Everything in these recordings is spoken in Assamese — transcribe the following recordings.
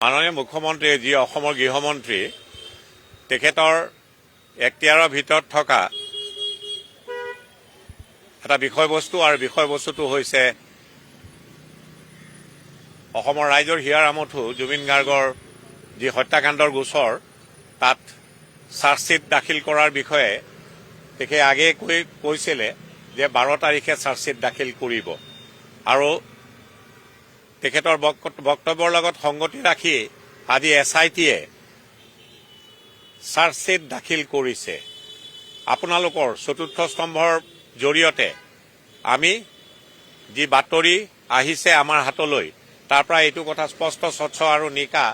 মাননীয় মুখ্যমন্ত্ৰী যি অসমৰ গৃহমন্ত্ৰী তেখেতৰ এখতিয়াৰৰ ভিতৰত থকা এটা বিষয়বস্তু আৰু বিষয়বস্তুটো হৈছে অসমৰ ৰাইজৰ হিয়াৰ আমঠু জুবিন গাৰ্গৰ যি হত্যাকাণ্ডৰ গোচৰ তাত চাৰ্জশ্বিট দাখিল কৰাৰ বিষয়ে তেখেতে আগেয়ে কৈছিলে যে 12 তাৰিখে চাৰ্জশ্বিট দাখিল কৰিব আৰু তেখেতৰ বক্তব্যৰ লগত সংগতি ৰাখি আজি SITয়ে চাৰ্জশ্বিট দাখিল কৰিছে। আপোনালোকৰ চতুৰ্থ স্তম্ভৰ জৰিয়তে আমি যি বাতৰি আহিছে আমাৰ হাতলৈ তাৰ পৰা এইটো কথা স্পষ্ট স্বচ্ছ আৰু নিকা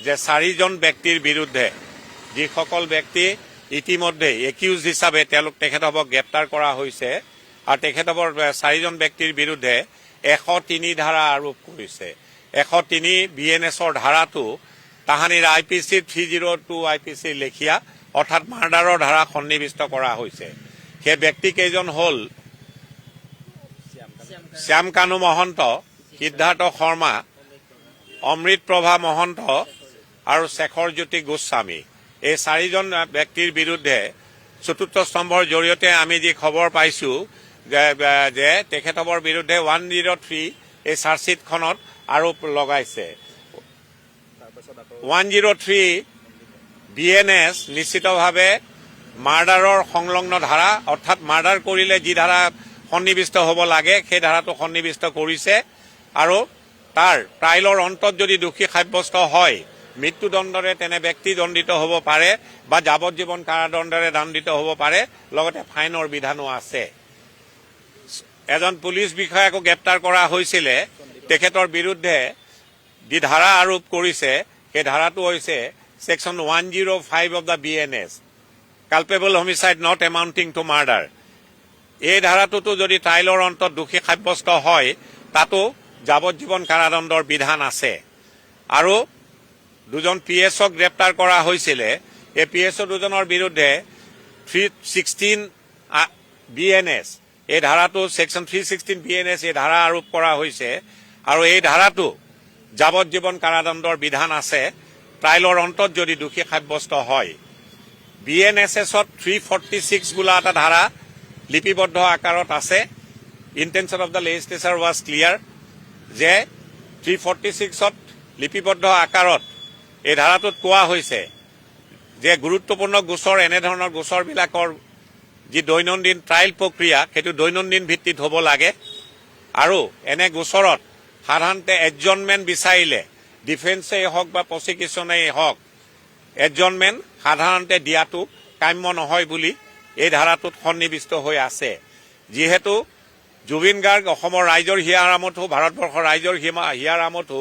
যে 4জন ব্যক্তিৰ বিৰুদ্ধে যিসকল ব্যক্তি ইতিমধ্যে একিউজ হিচাপে তেখেতক গ্ৰেপ্তাৰ কৰা হৈছে আৰু তেখেতকৰ 4জন ব্যক্তিৰ বিৰুদ্ধে 103 ধাৰা আৰোপ কৰিছে। 103 BNSৰ ধাৰাটো তাহানিৰ IPC 302 IPC লেখিয়া অৰ্থাৎ মাৰ্ডাৰৰ ধাৰা সন্নিৱিষ্ট কৰা হৈছে। সেই ব্যক্তিকেইজন হ'ল শ্যাম কানু মহন্ত, সিদ্ধাৰ্থ শৰ্মা, অমৃত প্ৰভা মহন্ত আৰু শেখৰ জ্যোতি গোস্বামী। এই 4জন ব্যক্তিৰ বিৰুদ্ধে চতুৰ্থ স্তম্ভৰ জৰিয়তে আমি যি খবৰ পাইছো যে তেখেতৰ বিৰুদ্ধে 103 এই চাৰ্জশ্বিটখনত আৰোপ লগাইছে। 103 BNS নিশ্চিতভাৱে মাৰ্ডাৰৰ সংলগ্ন ধাৰা অৰ্থাৎ মাৰ্ডাৰ কৰিলে যি ধাৰা সন্নিৱিষ্ট হ'ব লাগে সেই ধাৰাটো সন্নিৱিষ্ট কৰিছে আৰু তাৰ ট্ৰাইলৰ অন্তত যদি দোষী সাব্যস্ত হয় মৃত্যুদণ্ডৰে তেনে ব্যক্তি দণ্ডিত হ'ব পাৰে বা যাৱজ্জীৱন কাৰাদণ্ডৰে দণ্ডিত হ'ব পাৰে, লগতে ফাইনৰ বিধানো আছে। এজন পুলিচ বিষয়াকো গ্ৰেপ্তাৰ কৰা হৈছিলে। তেখেতৰ বিৰুদ্ধে যি ধাৰা আৰোপ কৰিছে সেই ধাৰাটো হৈছে section 105 of the BNS, culpable homicide not amounting to murder. এই ধাৰাটোতো যদি ট্ৰাইলৰ অন্তত দোষী সাব্যস্ত হয় তাতো যাৱজ্জীৱন কাৰাদণ্ডৰ বিধান আছে। আৰু দুজন PSক গ্ৰেপ্তাৰ কৰা হৈছিলে। এই PSO দুজনৰ বিৰুদ্ধে 316 BNS এই ধাৰাটো সেকশ্যন 316 BNS এই ধাৰা আৰোপ কৰা হৈছে আৰু এই ধাৰাটো যাৱজ্জীৱন কাৰাদণ্ডৰ বিধান আছে ট্ৰাইলৰ অন্তত যদি দোষী সাব্যস্ত হয়। BNSSত 346 বোলা এটা ধাৰা লিপিবদ্ধ আকাৰত আছে। Intention of the legislature was clear যে 346ত লিপিবদ্ধ আকাৰত এই ধাৰাটোত কোৱা হৈছে যে গুৰুত্বপূৰ্ণ গোচৰ এনেধৰণৰ গোচৰবিলাকৰ যি দৈনন্দিন ট্ৰায়েল প্ৰক্ৰিয়া সেইটো দৈনন্দিন ভিত্তিত হ'ব লাগে আৰু এনে গোচৰত সাধাৰণতে এডজনমেণ্ট বিচাৰিলে ডিফেন্সেই হওক বা প্ৰচিকিউশ্যনেই হওক এডজনমেণ্ট সাধাৰণতে দিয়াটো কাম্য নহয় বুলি এই ধাৰাটোত সন্নিৱিষ্ট হৈ আছে। যিহেতু জুবিন গাৰ্গ অসমৰ ৰাইজৰ হিয়াৰ আমঠু, ভাৰতবৰ্ষৰ ৰাইজৰ হিয়াৰ আমঠু,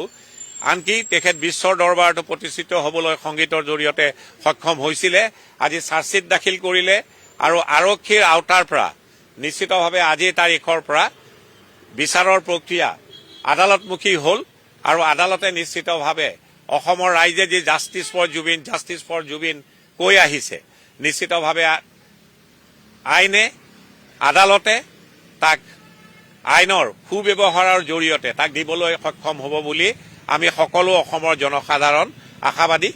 আনকি তেখেত বিশ্বৰ দৰবাৰতো প্ৰতিষ্ঠিত হ'বলৈ সংগীতৰ জৰিয়তে সক্ষম হৈছিলে। আজি চাৰ্জশ্বিট দাখিল কৰিলে আৰু আৰক্ষীৰ আওতাৰ পৰা নিশ্চিতভাৱে আজিৰ তাৰিখৰ পৰা বিচাৰৰ প্ৰক্ৰিয়া আদালতমুখী হ'ল আৰু আদালতে নিশ্চিতভাৱে অসমৰ ৰাইজে যি জাষ্টিছ ফৰ জুবিন কৈ আহিছে নিশ্চিতভাৱে আইনে আদালতে তাক আইনৰ সুব্যৱহাৰৰ জৰিয়তে তাক দিবলৈ সক্ষম হ'ব বুলি আমি সকলো অসমৰ জনসাধাৰণ আশাবাদী।